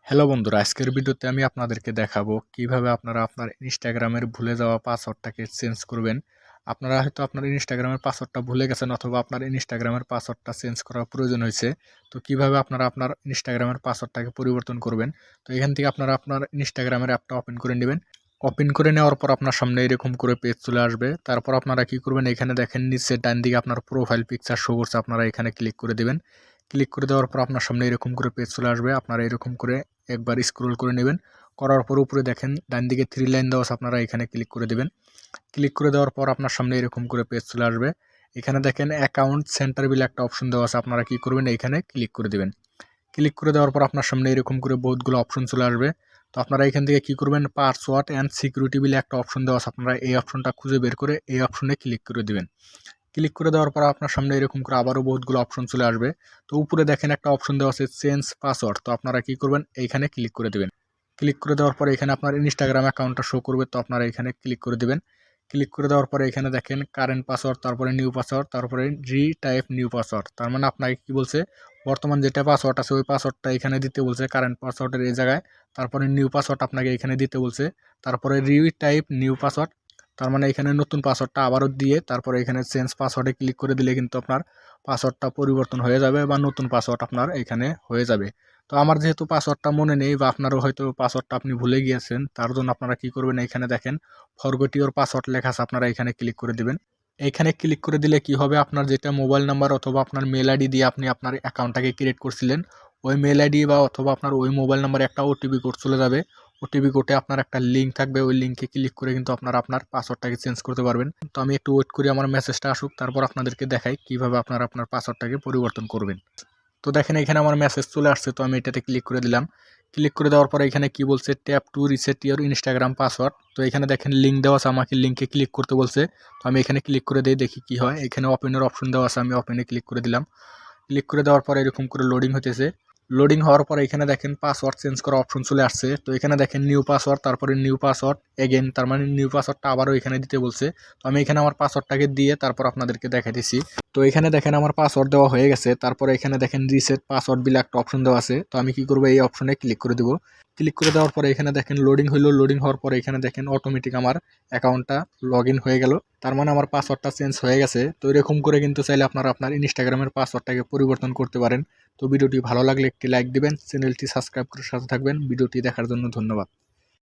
Hello বন্ধুরা, আজকের ভিডিওতে আমি আপনাদেরকে দেখাবো কিভাবে আপনারা আপনার ইনস্টাগ্রামের ভুলে যাওয়া পাসওয়ার্ডটাকে চেঞ্জ করবেন। আপনারা হয়তো আপনার ইনস্টাগ্রামের পাসওয়ার্ডটা ভুলে গেছেন অথবা আপনার ইনস্টাগ্রামের পাসওয়ার্ডটা চেঞ্জ করার প্রয়োজন হয়েছে। তো কিভাবে আপনারা আপনার ইনস্টাগ্রামের পাসওয়ার্ডটাকে পরিবর্তন করবেন। তো এখান থেকে আপনারা আপনার ইনস্টাগ্রামের অ্যাপটা ওপেন করে নেবেন। ওপেন করে নেওয়ার পর আপনার সামনে এরকম করে পেজ চলে আসবে। তারপর আপনারা কি করবেন, এখানে দেখেন নিচে ডান দিকে আপনার প্রোফাইল পিকচার শো করছে, আপনারা এখানে ক্লিক করে দেবেন। ক্লিক করে দেওয়ার পর আপনার সামনে এরকম করে পেজ চলে আসবে। আপনারা এরকম করে একবার স্ক্রল করে নেবেন। করার পর উপরে দেখেন ডান দিকে 3 লাইন দেওয়া আছে, আপনারা এখানে ক্লিক করে দেবেন। ক্লিক করে দেওয়ার পর আপনার সামনে এরকম করে পেজ চলে আসবে। এখানে দেখেন অ্যাকাউন্ট সেন্টার বিল একটা অপশন দেওয়া আছে, আপনারা কি করবেন, এখানে ক্লিক করে দেবেন। ক্লিক করে দেওয়ার পর আপনার সামনে এরকম করে বহুতগুলো অপশন চলে আসবে। তো আপনারা এখান থেকে কি করবেন, পাসওয়ার্ড অ্যান্ড সিকিউরিটি বিলে একটা অপশন দেওয়া আছে, আপনারা এই অপশনটা খুঁজে বের করে এই অপশনে ক্লিক করে দিবেন। ক্লিক করে দেওয়ার পর আপনার সামনে এরকম করে আবারও বহুতগুলো অপশন চলে আসবে। তো উপরে দেখেন একটা অপশন দেওয়া আছে চেঞ্জ পাসওয়ার্ড, তো আপনারা কি করবেন, এইখানে ক্লিক করে দেবেন। ক্লিক করে দেওয়ার পরে এখানে আপনার ইনস্টাগ্রাম অ্যাকাউন্টটা শো করবে, তো আপনারা এখানে ক্লিক করে দেবেন। ক্লিক করে দেওয়ার পরে এখানে দেখেন কারেন্ট পাসওয়ার্ড, তারপরে নিউ পাসওয়ার্ড, তারপরে টাইপ নিউ পাসওয়ার্ড। তার মানে আপনাকে কি বলছে, বর্তমান যেটা পাসওয়ার্ড আছে ওই পাসওয়ার্ডটা এখানে দিতে বলছে কারেন্ট পাসওয়ার্ডের এই জায়গায়। তারপরে নিউ পাসওয়ার্ড আপনাকে এখানে দিতে বলছে। তারপরে টাইপ নিউ পাসওয়ার্ড, তার মানে এখানে নতুন পাসওয়ার্ডটা আবারও দিয়ে তারপরে এখানে চেঞ্জ পাসওয়ার্ডে ক্লিক করে দিলে কিন্তু আপনার পাসওয়ার্ডটা পরিবর্তন হয়ে যাবে বা নতুন পাসওয়ার্ড আপনার এখানে হয়ে যাবে। তো আমার যেহেতু পাসওয়ার্ডটা মনে নেই বা আপনারও হয়তো পাসওয়ার্ডটা আপনি ভুলে গিয়েছেন, তার জন্য আপনারা কি করবেন, এখানে দেখেন ফরগট ইওর পাসওয়ার্ড লেখা আছে, আপনারা এখানে ক্লিক করে দিবেন। এইখানে ক্লিক করে দিলে কি হবে, আপনার যেটা মোবাইল নাম্বার অথবা আপনার মেল আইডি দিয়ে আপনি আপনার অ্যাকাউন্টটাকে ক্রিয়েট করছিলেন, ওই মেল আইডি বা অথবা আপনার ওই মোবাইল নাম্বারে একটা ওটিপি কোড চলে যাবে। ওটিপি কোডে আপনার একটা লিঙ্ক থাকবে, ওই লিঙ্কে ক্লিক করে কিন্তু আপনারা আপনার পাসওয়ার্ডটাকে চেঞ্জ করতে পারবেন। তো আমি একটু ওয়েট করি আমার মেসেজটা আসুক, তারপর আপনাদেরকে দেখাই কিভাবে আপনারা আপনার পাসওয়ার্ডটাকে পরিবর্তন করবেন। তো দেখেন এখানে আমার মেসেজ চলে আসছে, তো আমি এটাতে ক্লিক করে দিলাম। ক্লিক করে দেওয়ার পরে এখানে কি বলছে, tap two reset your Instagram password. তো এখানে দেখেন লিঙ্ক দেওয়া আছে, আমাকে লিঙ্কে ক্লিক করতে বলছে। তো আমি এখানে ক্লিক করে দিই, দেখি কি হয়। এখানে ওপেনের অপশন দেওয়া আছে, আমি ওপেনে ক্লিক করে দিলাম। ক্লিক করে দেওয়ার পরে এরকম করে লোডিং হতেছে। লোডিং হওয়ার পরে এখানে দেখেন পাসওয়ার্ড চেঞ্জ করা অপশন চলে আসছে। তো এখানে দেখেন নিউ পাসওয়ার্ড, তারপরে নিউ পাসওয়ার্ড এগেন, তার মানে নিউ পাসওয়ার্ডটা আবারও এখানে দিতে বলছে। তো আমি এখানে আমার পাসওয়ার্ডটাকে দিয়ে তারপর আপনাদেরকে দেখাইতেছি। তো এখানে দেখেন আমার পাসওয়ার্ড দেওয়া হয়ে গেছে। তারপরে এখানে দেখেন রিসেট পাসওয়ার্ড বিলে একটা অপশন দেওয়া আছে, তো আমি কি করবো, এই অপশনে ক্লিক করে দিব। ক্লিক করে দেওয়ার পরে এখানে দেখেন লোডিং হইলো। লোডিং হওয়ার পরে এখানে দেখেন অটোমেটিক আমার অ্যাকাউন্টটা লগ ইন হয়ে গেল। তার মানে আমার পাসওয়ার্ডটা চেঞ্জ হয়ে গেছে। তো এরকম করে কিন্তু চাইলে আপনারা আপনার ইনস্টাগ্রামের পাসওয়ার্ডটাকে পরিবর্তন করতে পারেন। তো ভিডিওটি ভালো লাগলে একটি লাইক দিবেন, চ্যানেলটি সাবস্ক্রাইব করে সাথে থাকবেন। ভিডিওটি দেখার জন্য ধন্যবাদ।